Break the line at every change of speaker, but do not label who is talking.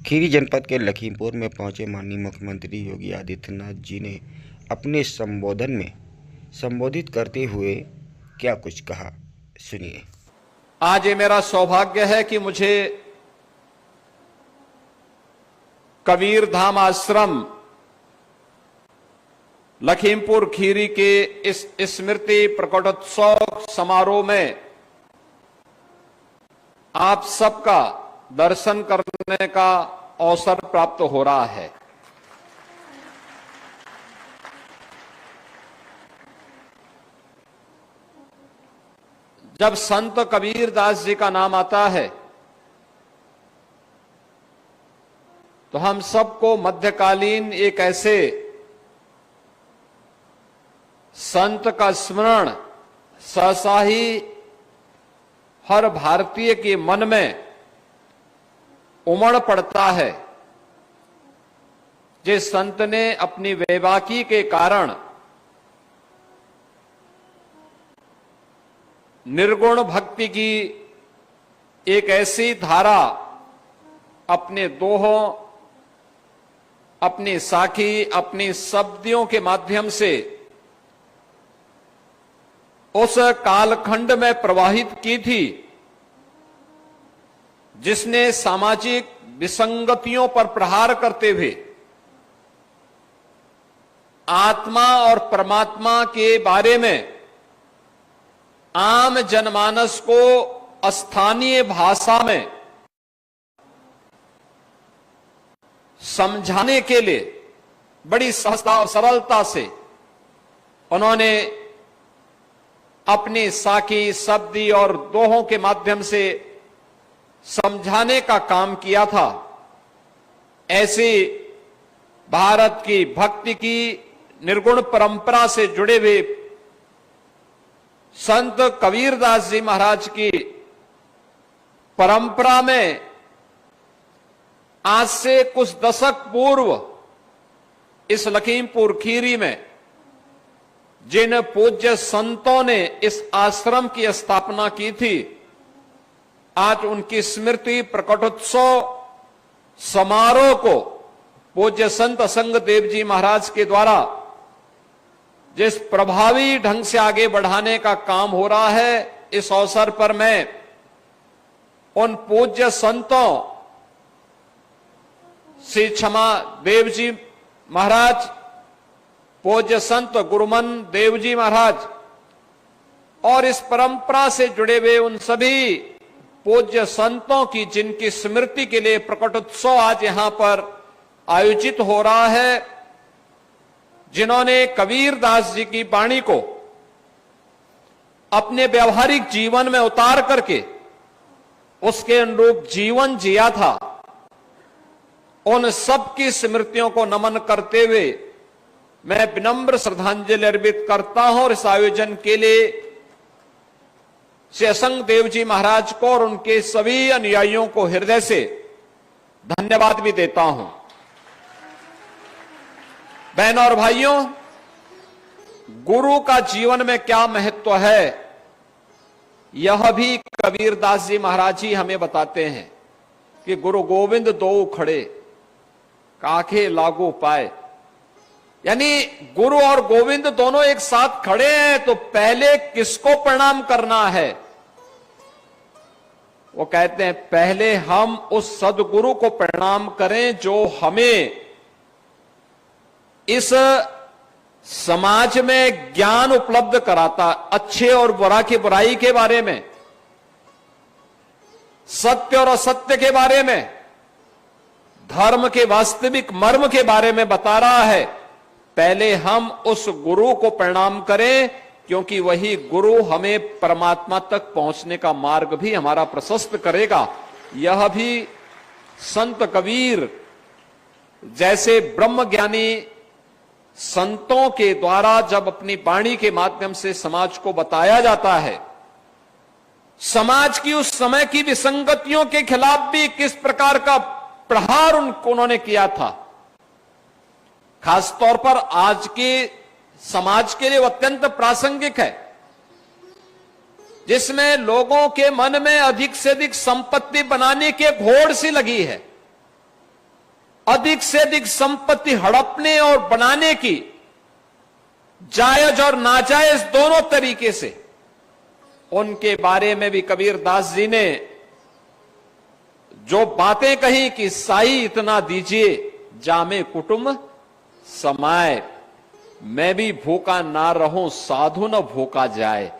खीरी जनपद के लखीमपुर में पहुंचे माननीय मुख्यमंत्री योगी आदित्यनाथ जी ने अपने संबोधन में संबोधित करते हुए क्या कुछ कहा, सुनिए।
आज ये मेरा सौभाग्य है कि मुझे कबीर धाम आश्रम लखीमपुर खीरी के इस स्मृति प्रकटोत्सव समारोह में आप सबका दर्शन करने का अवसर प्राप्त हो रहा है। जब संत कबीर दास जी का नाम आता है तो हम सबको मध्यकालीन एक ऐसे संत का स्मरण सहसा ही हर भारतीय के मन में उमड़ पड़ता है, जिस संत ने अपनी बेबाकी के कारण निर्गुण भक्ति की एक ऐसी धारा अपने दोहों, अपनी साखी, अपनी शब्दियों के माध्यम से उस कालखंड में प्रवाहित की थी, जिसने सामाजिक विसंगतियों पर प्रहार करते हुए आत्मा और परमात्मा के बारे में आम जनमानस को स्थानीय भाषा में समझाने के लिए बड़ी सहजता और सरलता से उन्होंने अपनी साखी, शब्दी और दोहों के माध्यम से समझाने का काम किया था। ऐसी भारत की भक्ति की निर्गुण परंपरा से जुड़े हुए संत कबीरदास जी महाराज की परंपरा में आज से कुछ दशक पूर्व इस लखीमपुर खीरी में जिन पूज्य संतों ने इस आश्रम की स्थापना की थी, आज उनकी स्मृति प्रकटोत्सव समारोह को पूज्य संत असंग देव जी महाराज के द्वारा जिस प्रभावी ढंग से आगे बढ़ाने का काम हो रहा है, इस अवसर पर मैं उन पूज्य संतों श्री क्षमा देव जी महाराज, पूज्य संत गुरुमन देव जी महाराज और इस परंपरा से जुड़े हुए उन सभी पूज्य संतों की जिनकी स्मृति के लिए प्रकटोत्सव आज यहां पर आयोजित हो रहा है, जिन्होंने कबीर दास जी की वाणी को अपने व्यवहारिक जीवन में उतार करके उसके अनुरूप जीवन जिया था, उन सब की स्मृतियों को नमन करते हुए मैं विनम्र श्रद्धांजलि अर्पित करता हूं और इस आयोजन के लिए श्री असंग देव जी महाराज को और उनके सभी अनुयायियों को हृदय से धन्यवाद भी देता हूं। बहनों और भाइयों, गुरु का जीवन में क्या महत्व है, यह भी कबीरदास जी महाराज ही हमें बताते हैं कि गुरु गोविंद दो खड़े काखे लागू पाए, यानी गुरु और गोविंद दोनों एक साथ खड़े हैं तो पहले किसको प्रणाम करना है? वो कहते हैं पहले हम उस सदगुरु को प्रणाम करें जो हमें इस समाज में ज्ञान उपलब्ध कराता, अच्छे और बुरा की बुराई के बारे में, सत्य और असत्य के बारे में, धर्म के वास्तविक मर्म के बारे में बता रहा है। पहले हम उस गुरु को प्रणाम करें, क्योंकि वही गुरु हमें परमात्मा तक पहुंचने का मार्ग भी हमारा प्रशस्त करेगा। यह भी संत कबीर जैसे ब्रह्मज्ञानी संतों के द्वारा जब अपनी वाणी के माध्यम से समाज को बताया जाता है, समाज की उस समय की विसंगतियों के खिलाफ भी किस प्रकार का प्रहार उन्होंने किया था, खासतौर पर आज के समाज के लिए अत्यंत प्रासंगिक है, जिसमें लोगों के मन में अधिक से अधिक संपत्ति बनाने की घोड़ सी लगी है। अधिक से अधिक संपत्ति हड़पने और बनाने की जायज और नाजायज दोनों तरीके से, उनके बारे में भी कबीर दास जी ने जो बातें कही कि साई इतना दीजिए जामे कुटुंब समाए, मैं भी भूखा ना रहूं साधु न भूखा जाए।